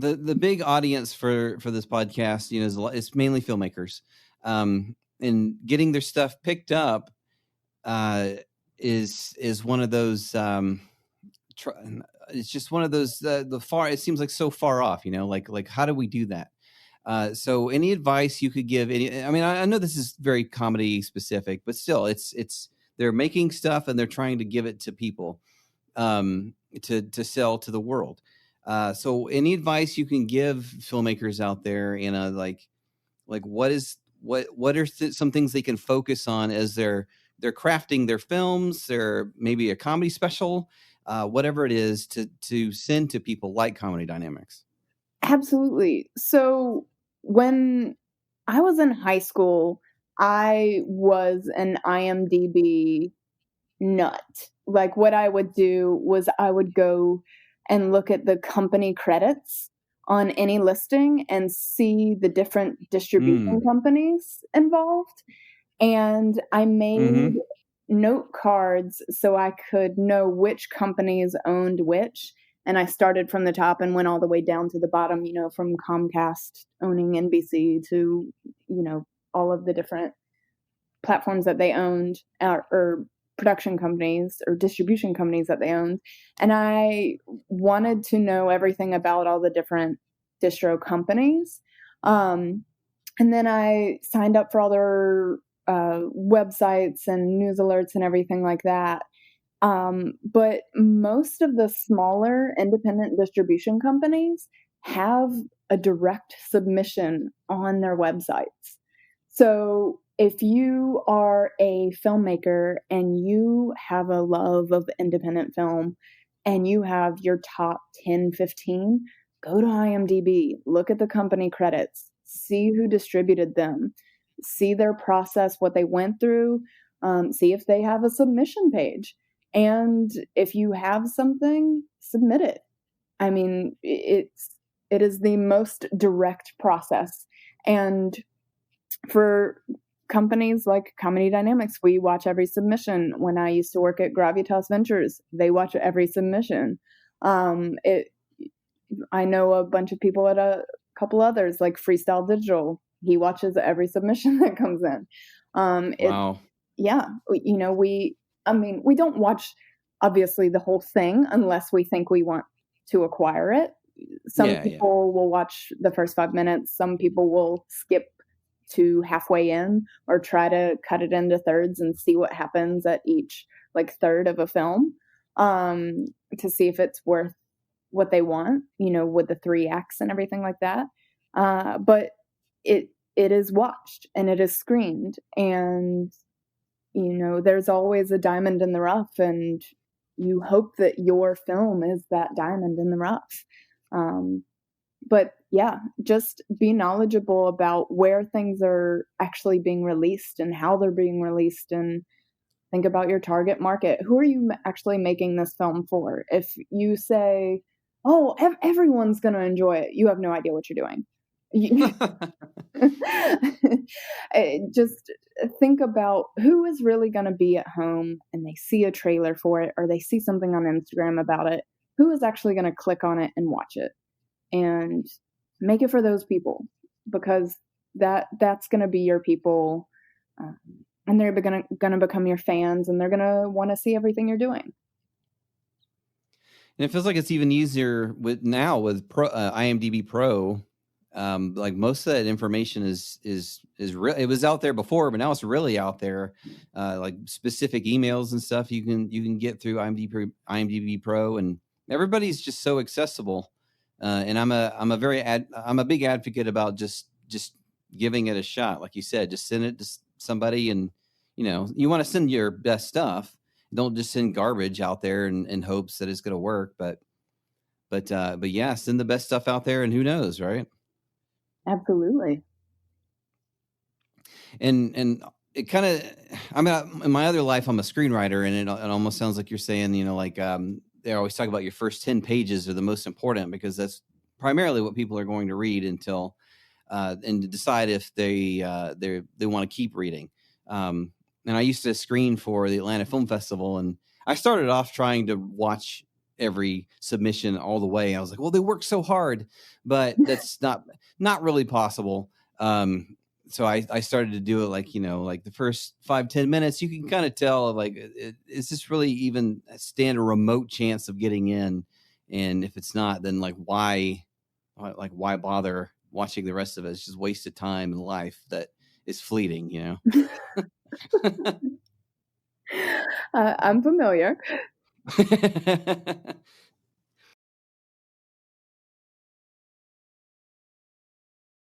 the big audience for this podcast, you know, it's mainly filmmakers, and getting their stuff picked up is one of those. It's just one of those. It seems like so far off, you know. Like how do we do that? So any advice you could give? I mean, I know this is very comedy specific, but still, it's they're making stuff and they're trying to give it to people, to sell to the world. So any advice you can give filmmakers out there in a like what are some things they can focus on as they're crafting their films, they're maybe a comedy special, whatever it is to send to people like Comedy Dynamics. Absolutely. So when I was in high school, I was an IMDb nut. Like what I would do was I would go and look at the company credits on any listing and see the different distribution companies involved. And I made note cards so I could know which companies owned which. And I started from the top and went all the way down to the bottom, you know, from Comcast owning NBC to, you know, all of the different platforms that they owned, or production companies or distribution companies that they owned. And I wanted to know everything about all the different distro companies. And then I signed up for all their websites and news alerts and everything like that. But most of the smaller independent distribution companies have a direct submission on their websites. So if you are a filmmaker and you have a love of independent film and you have your top 10, 15, go to IMDb, look at the company credits, see who distributed them, see their process, what they went through, see if they have a submission page. And if you have something, submit it. I mean, it is the most direct process. And for companies like Comedy Dynamics, we watch every submission. When I used to work at Gravitas Ventures, they watch every submission. I know a bunch of people at a couple others, like Freestyle Digital. He watches every submission that comes in. Wow. Yeah, you know, we don't watch obviously the whole thing unless we think we want to acquire it. Some people will watch the first 5 minutes. Some people will skip to halfway in or try to cut it into thirds and see what happens at each like third of a film, to see if it's worth what they want, you know, with the 3 acts and everything like that. But it is watched and it is screened, and you know, there's always a diamond in the rough, and you hope that your film is that diamond in the rough. But yeah, just be knowledgeable about where things are actually being released and how they're being released, and think about your target market. Who are you actually making this film for? If you say, oh, everyone's going to enjoy it, you have no idea what you're doing. Just think about who is really going to be at home and they see a trailer for it or they see something on Instagram about it. Who is actually going to click on it and watch it? And make it for those people, because that's going to be your people, and they're going to become your fans, and they're going to want to see everything you're doing. And it feels like it's even easier with IMDb Pro. Like most of that information is real. It was out there before, but now it's really out there. Like specific emails and stuff you can get through IMDb Pro, and everybody's just so accessible. And I'm a big advocate about just giving it a shot. Like you said, just send it to somebody, and you know, you want to send your best stuff. Don't just send garbage out there in hopes that it's going to work. But yeah, send the best stuff out there, and who knows, right? Absolutely. And it kind of, I mean, in my other life, I'm a screenwriter, and it almost sounds like you're saying, you know, like they always talk about your first 10 pages are the most important, because that's primarily what people are going to read until and to decide if they want to keep reading. And I used to screen for the Atlanta Film Festival, and I started off trying to watch every submission all the way. I was like, well, they work so hard, but that's not really possible. So I started to do it like, like the first 5-10 minutes, you can kind of tell like, is this really even stand a remote chance of getting in? And if it's not, then like why bother watching the rest of it? It's just wasted time in life that is fleeting. I'm familiar.